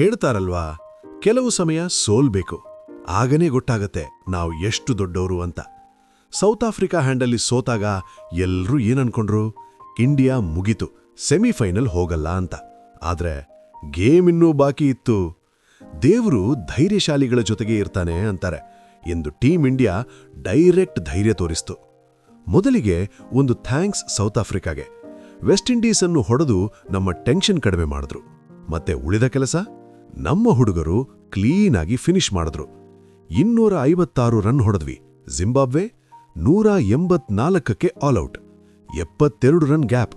ಹೇಳ್ತಾರಲ್ವಾ, ಕೆಲವು ಸಮಯ ಸೋಲ್ಬೇಕು, ಆಗನೇ ಗೊತ್ತಾಗತ್ತೆ ನಾವು ಎಷ್ಟು ದೊಡ್ಡವರು ಅಂತ. ಸೌತ್ ಆಫ್ರಿಕಾ ಹ್ಯಾಂಡಲ್ಲಿ ಸೋತಾಗ ಎಲ್ರೂ ಏನನ್ಕೊಂಡ್ರು, ಇಂಡಿಯಾ ಮುಗಿತು, ಸೆಮಿಫೈನಲ್ ಹೋಗಲ್ಲ ಅಂತ. ಆದ್ರೆ ಗೇಮ್ ಇನ್ನೂ ಬಾಕಿ ಇತ್ತು. ದೇವರು ಧೈರ್ಯಶಾಲಿಗಳ ಜೊತೆಗೆ ಇರ್ತಾನೆ ಅಂತಾರೆ ಎಂದು ಟೀಮ್ ಇಂಡಿಯಾ ಡೈರೆಕ್ಟ್ ಧೈರ್ಯ ತೋರಿಸ್ತು. ಮೊದಲಿಗೆ ಒಂದು ಥ್ಯಾಂಕ್ಸ್ ಸೌತ್ ಆಫ್ರಿಕಾಗೆ. ವೆಸ್ಟ್ ಇಂಡೀಸ್ ಅನ್ನು ಹೊಡೆದು ನಮ್ಮ ಟೆನ್ಷನ್ ಕಡಿಮೆ ಮಾಡಿದ್ರು. ಮತ್ತೆ ಉಳಿದ ಕೆಲಸ ನಮ್ಮ ಹುಡುಗರು ಕ್ಲೀನಾಗಿ ಫಿನಿಶ್ ಮಾಡಿದ್ರು. 256 ರನ್ ಹೊಡೆದ್ವಿ. ಜಿಂಬಾಬ್ವೆ 184ಕ್ಕೆ ಆಲ್ಔಟ್, 72 ರನ್ ಗ್ಯಾಪ್.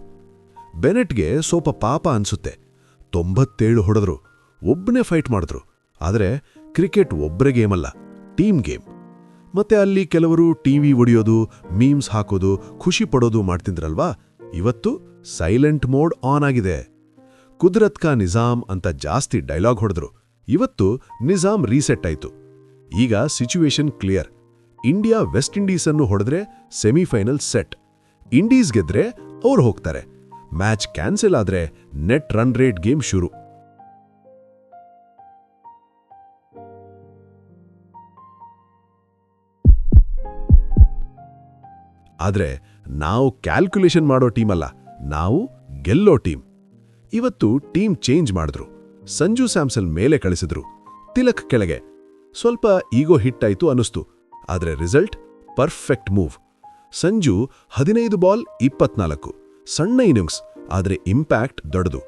ಬೆನೆಟ್ಗೆ ಸ್ವಲ್ಪ ಪಾಪ ಅನ್ಸುತ್ತೆ, 97 ಹೊಡೆದ್ರು, ಒಬ್ಬನೇ ಫೈಟ್ ಮಾಡಿದ್ರು. ಆದರೆ ಕ್ರಿಕೆಟ್ ಒಬ್ಬರೇ ಗೇಮಲ್ಲ, ಟೀಮ್ ಗೇಮ್. ಮತ್ತೆ ಅಲ್ಲಿ ಕೆಲವರು ಟಿವಿ ಒಡೆಯೋದು, ಮೀಮ್ಸ್ ಹಾಕೋದು, ಖುಷಿ ಪಡೋದು ಮಾಡ್ತಿದ್ರಲ್ವಾ. ಇವತ್ತು ಸೈಲೆಂಟ್ ಮೋಡ್ ಆನ್ ಆಗಿದೆ. ಕುದ್ರತ್ ಕಾ ನಿಜಾಮ್ ಅಂತ ಜಾಸ್ತಿ ಡೈಲಾಗ್ ಹೊಡೆದ್ರು. ಇವತ್ತು ನಿಜಾಮ್ ರೀಸೆಟ್ ಆಯ್ತು. ಈಗ situation clear. India West Indies ಅನ್ನು ಹೊಡೆದ್ರೆ ಸೆಮಿಫೈನಲ್ ಸೆಟ್. ಇಂಡೀಸ್ ಗೆದ್ರೆ ಅವ್ರು ಹೋಗ್ತಾರೆ. ಮ್ಯಾಚ್ ಕ್ಯಾನ್ಸಲ್ ಆದ್ರೆ ನೆಟ್ ರನ್ ರೇಟ್ ಗೇಮ್ ಶುರು. ಆದ್ರೆ ನಾವು ಕ್ಯಾಲ್ಕುಲೇಷನ್ ಮಾಡೋ ಟೀಮ್ ಅಲ್ಲ, ನಾವು ಗೆಲ್ಲೋ ಟೀಮ್. ಇವತ್ತು ಟೀಮ್ ಚೇಂಜ್ ಮಾಡಿದ್ರು. ಸಂಜು ಸ್ಯಾಮ್ಸನ್ ಮೇಲೆ ಕಳಿಸಿದ್ರು, ತಿಲಕ್ ಕೆಳಗೆ. ಸ್ವಲ್ಪ ಈಗೋ ಹಿಟ್ ಆಯ್ತು ಅನಿಸ್ತು, ಆದ್ರೆ result perfect move. Sanju 15 ball 24, ಸಣ್ಣ ಇನ್ನಿಂಗ್ಸ್, ಆದ್ರೆ ಇಂಪ್ಯಾಕ್ಟ್ ದೊಡ್ಡದು.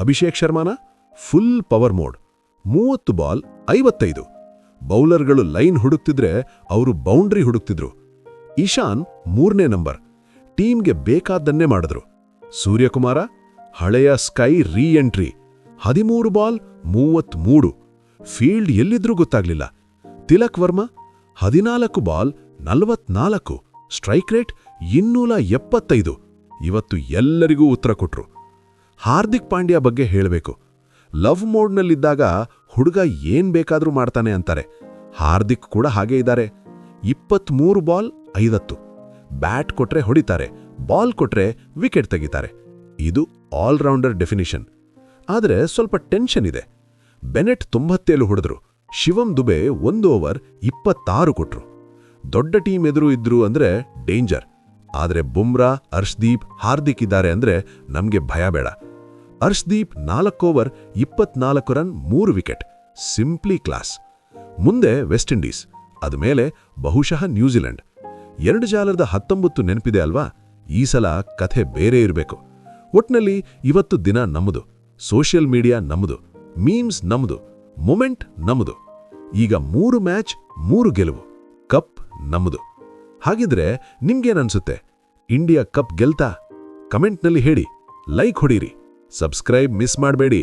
ಅಭಿಷೇಕ್ ಶರ್ಮಾನ ಫುಲ್ ಪವರ್ ಮೋಡ್, 30 ಬಾಲ್ 55. ಬೌಲರ್ಗಳು ಲೈನ್ ಹುಡುಕ್ತಿದ್ರೆ ಅವರು ಬೌಂಡ್ರಿ ಹುಡುಕ್ತಿದ್ರು. ಇಶಾನ್ 3ನೇ ನಂಬರ್, ಟೀಮ್ಗೆ ಬೇಕಾದ್ದನ್ನೇ ಮಾಡಿದ್ರು. ಸೂರ್ಯಕುಮಾರ ಹಳೆಯ ಸ್ಕೈ ರೀ ಎಂಟ್ರಿ, 13 ಬಾಲ್ 33. ಫೀಲ್ಡ್ ಎಲ್ಲಿದ್ರೂ ಗೊತ್ತಾಗ್ಲಿಲ್ಲ. Tilak Varma 14 ball 44, strike rate 275. ಇವತ್ತು ಎಲ್ಲರಿಗೂ ಉತ್ತರ ಕೊಟ್ರು. ಹಾರ್ದಿಕ್ ಪಾಂಡ್ಯ ಬಗ್ಗೆ ಹೇಳಬೇಕು. ಲವ್ ಮೋಡ್ನಲ್ಲಿದ್ದಾಗ ಹುಡುಗ ಏನ್ ಬೇಕಾದ್ರೂ ಮಾಡ್ತಾನೆ ಅಂತಾರೆ. ಹಾರ್ದಿಕ್ ಕೂಡ ಹಾಗೇ ಇದ್ದಾರೆ. 23 ಬಾಲ್ 50. ಬ್ಯಾಟ್ ಕೊಟ್ರೆ ಹೊಡಿತಾರೆ, ಬಾಲ್ ಕೊಟ್ರೆ ವಿಕೆಟ್ ತೆಗಿತಾರೆ. ಇದು ಆಲ್ರೌಂಡರ್ ಡೆಫಿನಿಷನ್. ಆದರೆ ಸ್ವಲ್ಪ ಟೆನ್ಷನ್ ಇದೆ. ಬೆನೆಟ್ 97 ಹೊಡೆದ್ರು, ಶಿವಂ ದುಬೆ 1 ಓವರ್ 26 ಕೊಟ್ರು. ದೊಡ್ಡ ಟೀಮ್ ಎದುರು ಇದ್ರು ಅಂದ್ರೆ ಡೇಂಜರ್. ಆದರೆ ಬುಮ್ರಾ, ಹರ್ಷ್ದೀಪ್, ಹಾರ್ದಿಕ್ ಇದ್ದಾರೆ ಅಂದ್ರೆ ನಮ್ಗೆ ಭಯ ಬೇಡ. Harshdeep 4 over 24 run 3 wicket, simply class. ಮುಂದೆ ವೆಸ್ಟ್ ಇಂಡೀಸ್, ಅದ್ಮೇಲೆ ಬಹುಶಃ ನ್ಯೂಜಿಲೆಂಡ್. 2019 ನೆನಪಿದೆ ಅಲ್ವಾ? ಈ ಸಲ ಕಥೆ ಬೇರೆ ಇರಬೇಕು. ಒಟ್ನಲ್ಲಿ ಇವತ್ತು ದಿನ ನಮ್ಮದು, ಸೋಷಿಯಲ್ ಮೀಡಿಯಾ ನಮ್ಮದು, ಮೀಮ್ಸ್ ನಮ್ಮದು, ಮೊಮೆಂಟ್ ನಮ್ಮದು. ಈಗ 3 ಮ್ಯಾಚ್ 3 ಗೆಲುವು, ಕಪ್ ನಮ್ಮದು. ಹಾಗಿದ್ರೆ ನಿಮ್ಗೇನನ್ಸುತ್ತೆ? India cup ಗೆಲ್ತಾ? ಕಮೆಂಟ್ನಲ್ಲಿ ಹೇಳಿ, ಲೈಕ್ ಹೊಡೀರಿ, ಸಬ್ಸ್ಕ್ರೈಬ್ ಮಿಸ್ ಮಾಡಬೇಡಿ.